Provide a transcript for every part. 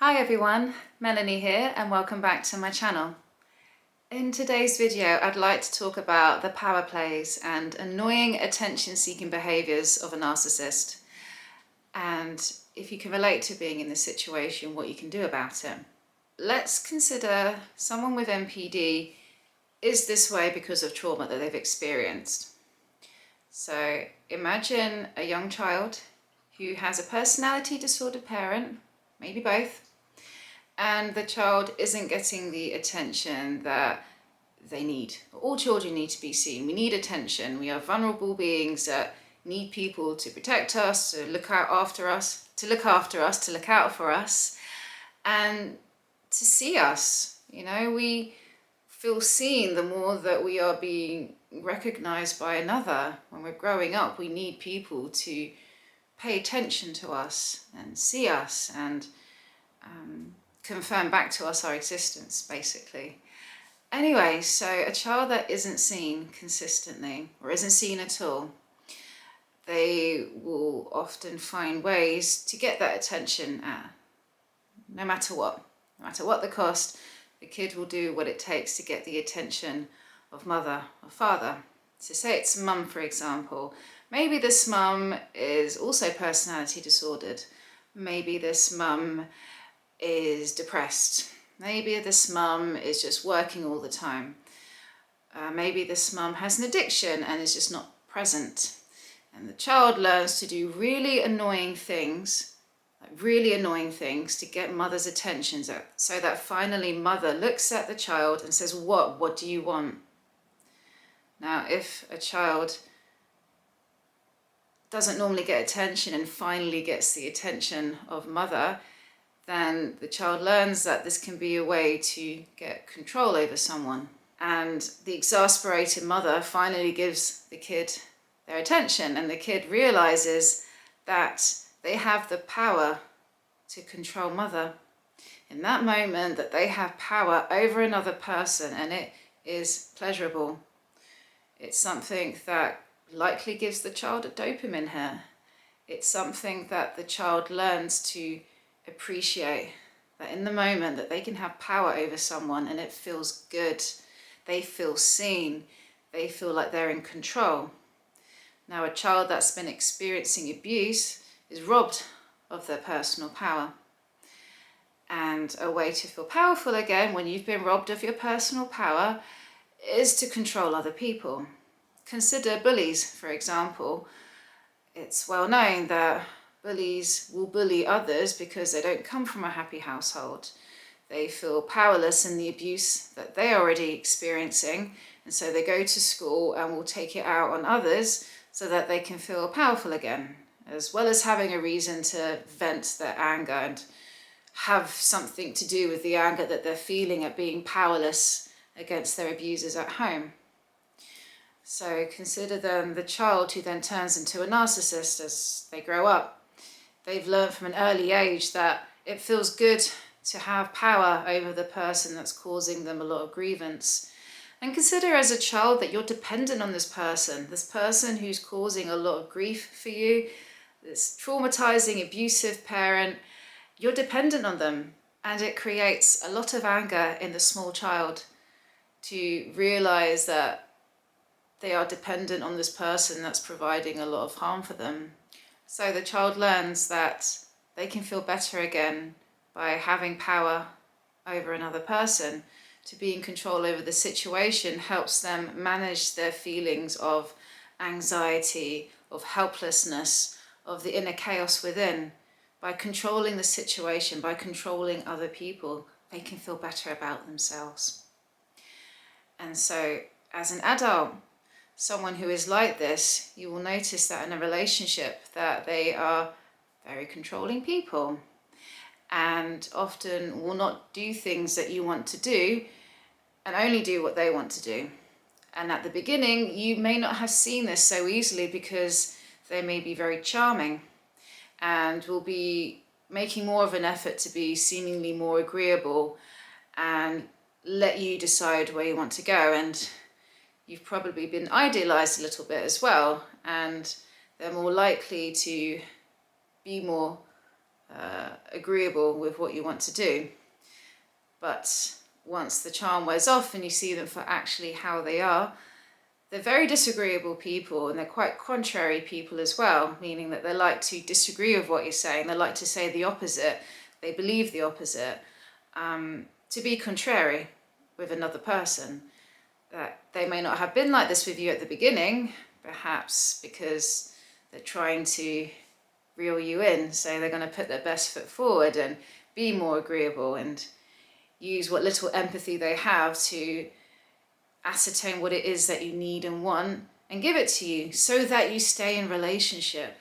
Hi everyone, Melanie here and welcome back to my channel. In today's video I'd like to talk about the power plays and annoying attention-seeking behaviours of a narcissist, and if you can relate to being in this situation, what you can do about it. Let's consider someone with NPD is this way because of trauma that they've experienced. So imagine a young child who has a personality disordered parent, maybe both, and the child isn't getting the attention that they need. All children need to be seen. We need attention. We are vulnerable beings that need people to protect us, to look out after us, to look out for us, and to see us. You know, we feel seen the more that we are being recognized by another. When we're growing up, we need people to pay attention to us and see us and confirm back to us our existence, basically. Anyway, so a child that isn't seen consistently or isn't seen at all, they will often find ways to get that attention no matter what. No matter what the cost, the kid will do what it takes to get the attention of mother or father. So say it's mum, for example. Maybe this mum is also personality disordered. Maybe this mum is depressed. Maybe this mum is just working all the time. Maybe this mum has an addiction and is just not present. And the child learns to do really annoying things to get mother's attention, so that finally mother looks at the child and says, what do you want? Now, if a child doesn't normally get attention and finally gets the attention of mother, then the child learns that this can be a way to get control over someone. And the exasperated mother finally gives the kid their attention, and the kid realizes that they have the power to control mother. In that moment, that they have power over another person, and it is pleasurable. It's something that likely gives the child a dopamine hit. It's something that the child learns to appreciate, that in the moment that they can have power over someone and it feels good, they feel seen, they feel like they're in control. Now, a child that's been experiencing abuse is robbed of their personal power. And a way to feel powerful again when you've been robbed of your personal power is to control other people. Consider bullies, for example. It's well known that bullies will bully others because they don't come from a happy household. They feel powerless in the abuse that they're already experiencing, and so they go to school and will take it out on others so that they can feel powerful again, as well as having a reason to vent their anger and have something to do with the anger that they're feeling at being powerless against their abusers at home. So consider them the child who then turns into a narcissist as they grow up. They've learned from an early age that it feels good to have power over the person that's causing them a lot of grievance. And consider as a child that you're dependent on this person who's causing a lot of grief for you, this traumatizing, abusive parent. You're dependent on them, and it creates a lot of anger in the small child to realize that they are dependent on this person that's providing a lot of harm for them. So the child learns that they can feel better again by having power over another person. To be in control over the situation helps them manage their feelings of anxiety, of helplessness, of the inner chaos within. By controlling the situation, by controlling other people, they can feel better about themselves. And so, as an adult, someone who is like this, you will notice that in a relationship that they are very controlling people and often will not do things that you want to do and only do what they want to do. And at the beginning, you may not have seen this so easily because they may be very charming and will be making more of an effort to be seemingly more agreeable and let you decide where you want to go. And you've probably been idealized a little bit as well, and they're more likely to be more agreeable with what you want to do. But once the charm wears off and you see them for actually how they are, they're very disagreeable people, and they're quite contrary people as well, meaning that they like to disagree with what you're saying. They like to say the opposite. They believe the opposite. To be contrary with another person. That they may not have been like this with you at the beginning, perhaps because they're trying to reel you in. So they're going to put their best foot forward and be more agreeable and use what little empathy they have to ascertain what it is that you need and want and give it to you so that you stay in relationship.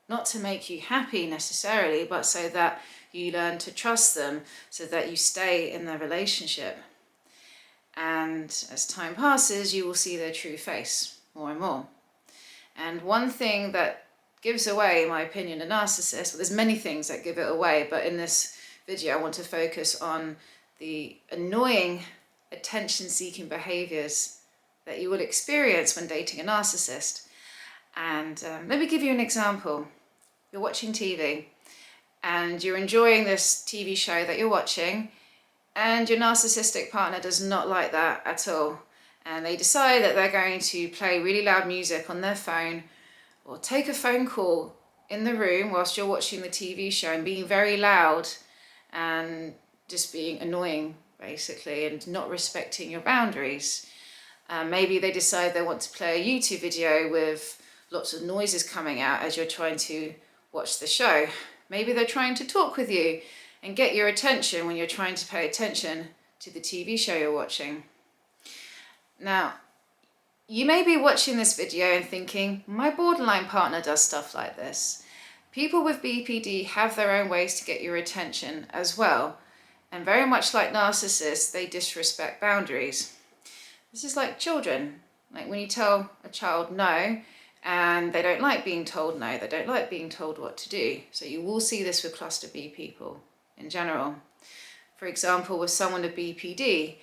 Not to make you happy necessarily, but so that you learn to trust them, so that you stay in the relationship. And as time passes, you will see their true face more and more. And one thing that gives away, in my opinion, a narcissist, well, there's many things that give it away, but in this video I want to focus on the annoying attention-seeking behaviours that you will experience when dating a narcissist. And let me give you an example. You're watching TV and you're enjoying this TV show that you're watching, and your narcissistic partner does not like that at all. And they decide that they're going to play really loud music on their phone or take a phone call in the room whilst you're watching the TV show and being very loud and just being annoying, basically, and not respecting your boundaries. Maybe they decide they want to play a YouTube video with lots of noises coming out as you're trying to watch the show. Maybe they're trying to talk with you and get your attention when you're trying to pay attention to the TV show you're watching. Now, you may be watching this video and thinking, my borderline partner does stuff like this. People with BPD have their own ways to get your attention as well. And very much like narcissists, they disrespect boundaries. This is like children. Like when you tell a child no, and they don't like being told no, they don't like being told what to do. So you will see this with cluster B people in general. For example, with someone with BPD,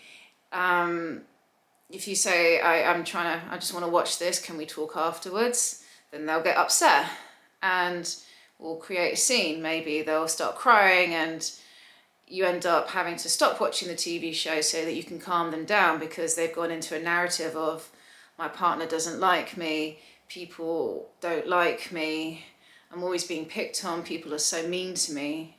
if you say, I just want to watch this, can we talk afterwards? Then they'll get upset and will create a scene. Maybe they'll start crying and you end up having to stop watching the TV show so that you can calm them down, because they've gone into a narrative of, my partner doesn't like me, people don't like me, I'm always being picked on, people are so mean to me,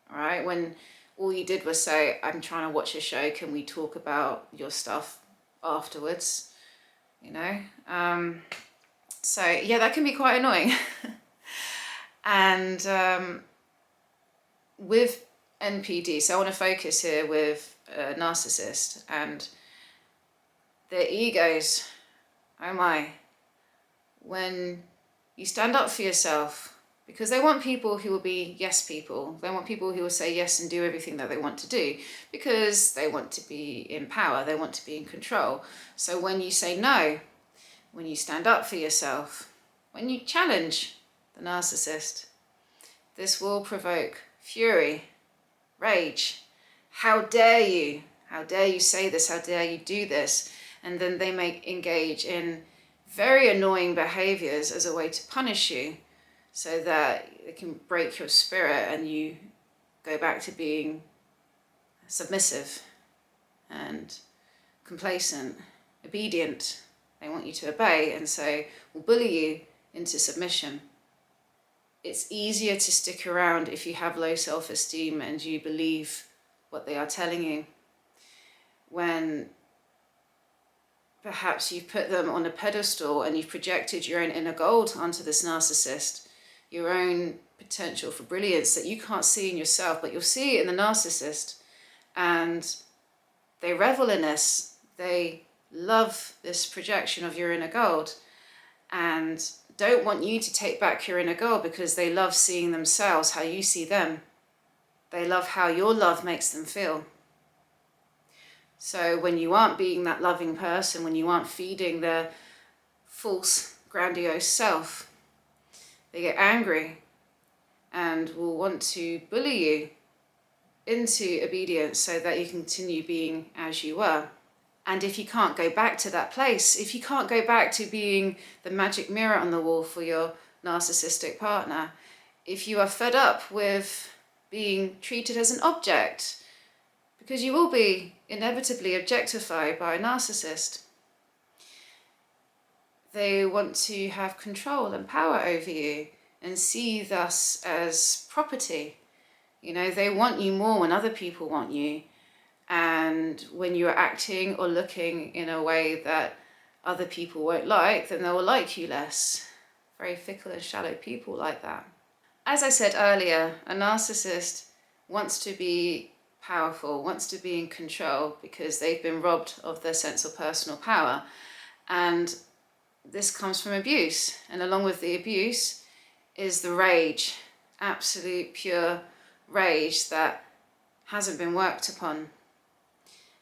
right? When all you did was say, I'm trying to watch a show, can we talk about your stuff afterwards, you know? So yeah, that can be quite annoying. And with NPD, so I want to focus here with a narcissist and their egos. Oh my. When you stand up for yourself, because they want people who will be yes people. They want people who will say yes and do everything that they want to do, because they want to be in power, they want to be in control. So when you say no, when you stand up for yourself, when you challenge the narcissist, this will provoke fury, rage. How dare you? How dare you say this? How dare you do this? And then they may engage in very annoying behaviours as a way to punish you, so that they can break your spirit and you go back to being submissive and complacent, obedient. They want you to obey, and so will bully you into submission. It's easier to stick around if you have low self-esteem and you believe what they are telling you. When perhaps you've put them on a pedestal and you've projected your own inner gold onto this narcissist, your own potential for brilliance that you can't see in yourself, but you'll see it in the narcissist. And they revel in this. They love this projection of your inner gold and don't want you to take back your inner gold, because they love seeing themselves how you see them. They love how your love makes them feel. So when you aren't being that loving person, when you aren't feeding their false, grandiose self, they get angry and will want to bully you into obedience so that you continue being as you were. And if you can't go back to that place, if you can't go back to being the magic mirror on the wall for your narcissistic partner, if you are fed up with being treated as an object, because you will be inevitably objectified by a narcissist. They want to have control and power over you and see thus as property. You know, they want you more when other people want you. And when you're acting or looking in a way that other people won't like, then they will like you less. Very fickle and shallow people like that. As I said earlier, a narcissist wants to be powerful, wants to be in control because they've been robbed of their sense of personal power. And this comes from abuse. And along with the abuse is the rage, absolute pure rage that hasn't been worked upon.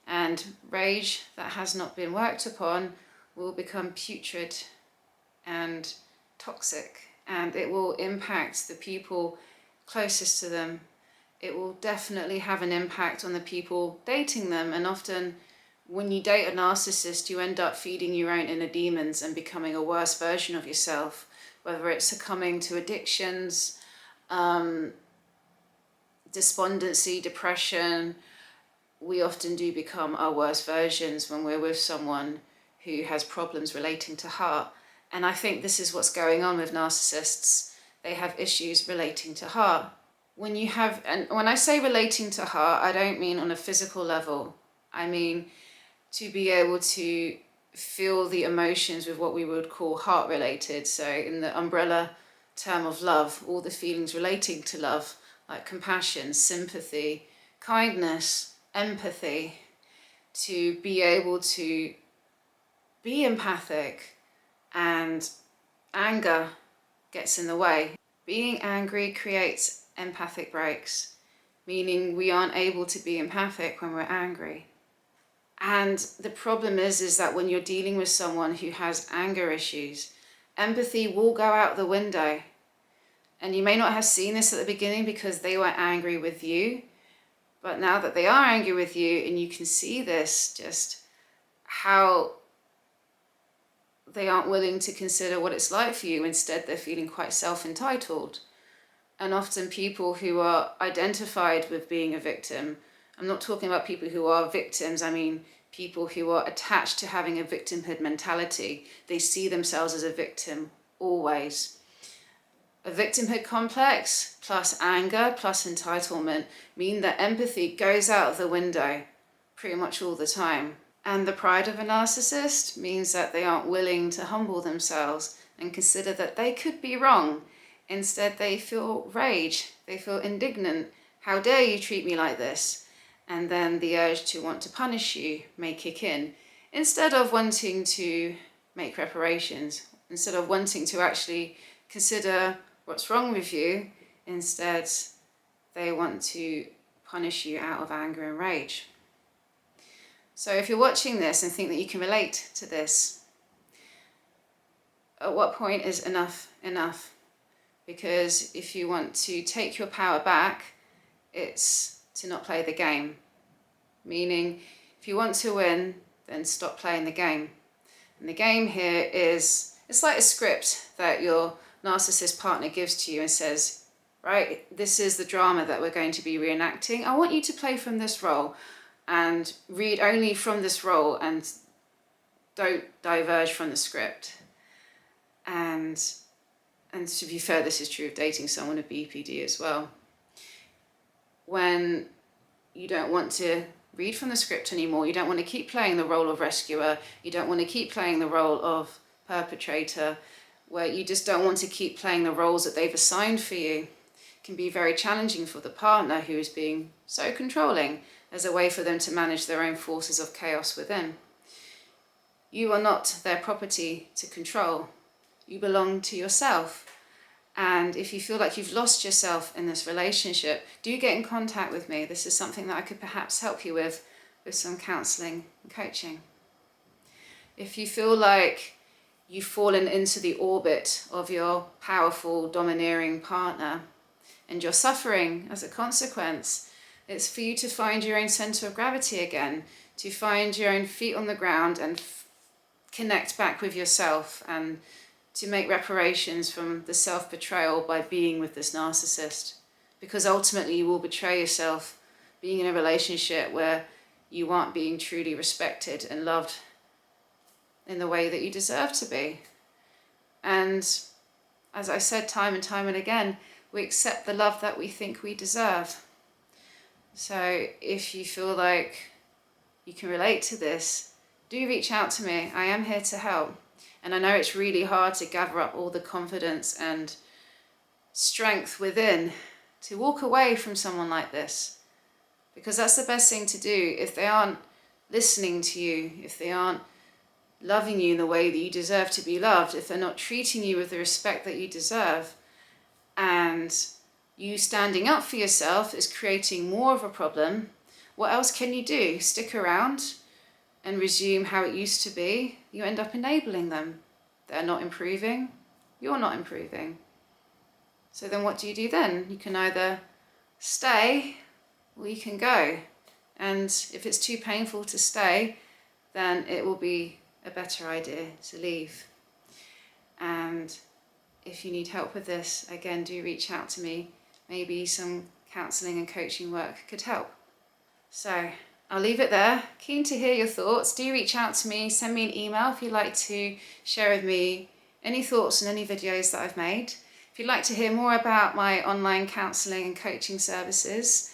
And rage that has not been worked upon will become putrid and toxic, and it will impact the people closest to them. It will definitely have an impact on the people dating them, and often when you date a narcissist, you end up feeding your own inner demons and becoming a worse version of yourself, whether it's succumbing to addictions, despondency, depression. We often do become our worst versions when we're with someone who has problems relating to heart. And I think this is what's going on with narcissists. They have issues relating to heart. And when I say relating to heart, I don't mean on a physical level. I mean to be able to feel the emotions with what we would call heart related. So in the umbrella term of love, all the feelings relating to love, like compassion, sympathy, kindness, empathy, to be able to be empathic, and anger gets in the way. Being angry creates empathic breaks, meaning we aren't able to be empathic when we're angry. And the problem is that when you're dealing with someone who has anger issues, empathy will go out the window. And you may not have seen this at the beginning because they were angry with you. But now that they are angry with you and you can see this, just how they aren't willing to consider what it's like for you. Instead, they're feeling quite self-entitled. And often people who are identified with being a victim, I'm not talking about people who are victims, I mean people who are attached to having a victimhood mentality. They see themselves as a victim always. A victimhood complex plus anger plus entitlement mean that empathy goes out the window pretty much all the time. And the pride of a narcissist means that they aren't willing to humble themselves and consider that they could be wrong. Instead, they feel rage, they feel indignant. How dare you treat me like this? And then the urge to want to punish you may kick in. Instead of wanting to make reparations, instead of wanting to actually consider what's wrong with you, instead they want to punish you out of anger and rage. So if you're watching this and think that you can relate to this, at what point is enough enough? Because if you want to take your power back, it's to not play the game. Meaning, if you want to win, then stop playing the game. And the game here is, it's like a script that your narcissist partner gives to you and says, right, this is the drama that we're going to be reenacting. I want you to play from this role and read only from this role and don't diverge from the script. And to be fair, this is true of dating someone with BPD as well. When you don't want to read from the script anymore, you don't want to keep playing the role of rescuer, you don't want to keep playing the role of perpetrator, where you just don't want to keep playing the roles that they've assigned for you, it can be very challenging for the partner who is being so controlling as a way for them to manage their own forces of chaos within. You are not their property to control. You belong to yourself. And if you feel like you've lost yourself in this relationship, do get in contact with me. This is something that I could perhaps help you with some counselling and coaching. If you feel like you've fallen into the orbit of your powerful, domineering partner and you're suffering as a consequence, it's for you to find your own centre of gravity again, to find your own feet on the ground and connect back with yourself, and to make reparations from the self-betrayal by being with this narcissist. because ultimately you will betray yourself being in a relationship where you aren't being truly respected and loved in the way that you deserve to be. And as I said time and time and again, we accept the love that we think we deserve. So if you feel like you can relate to this, do reach out to me. I am here to help. And I know it's really hard to gather up all the confidence and strength within to walk away from someone like this, because that's the best thing to do. If they aren't listening to you, if they aren't loving you in the way that you deserve to be loved, if they're not treating you with the respect that you deserve, and you standing up for yourself is creating more of a problem, what else can you do? Stick around and resume how it used to be? You end up enabling them. They're not improving, you're not improving. So then what do you do then? You can either stay or you can go. And if it's too painful to stay, then it will be a better idea to leave. And if you need help with this, again, do reach out to me. Maybe some counselling and coaching work could help. So I'll leave it there. Keen to hear your thoughts. Do reach out to me. Send me an email if you'd like to share with me any thoughts on any videos that I've made. If you'd like to hear more about my online counselling and coaching services,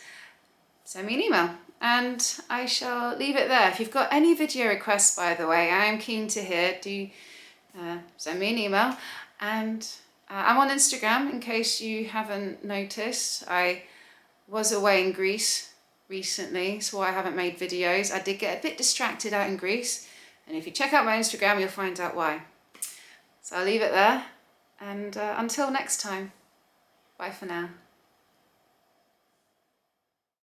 send me an email. And I shall leave it there. If you've got any video requests, by the way, I am keen to hear. Do send me an email. And I'm on Instagram, in case you haven't noticed. I was away in Greece recently, so I haven't made videos. I did get a bit distracted out in Greece, and if you check out my Instagram, you'll find out why. So I'll leave it there, and until next time, bye for now.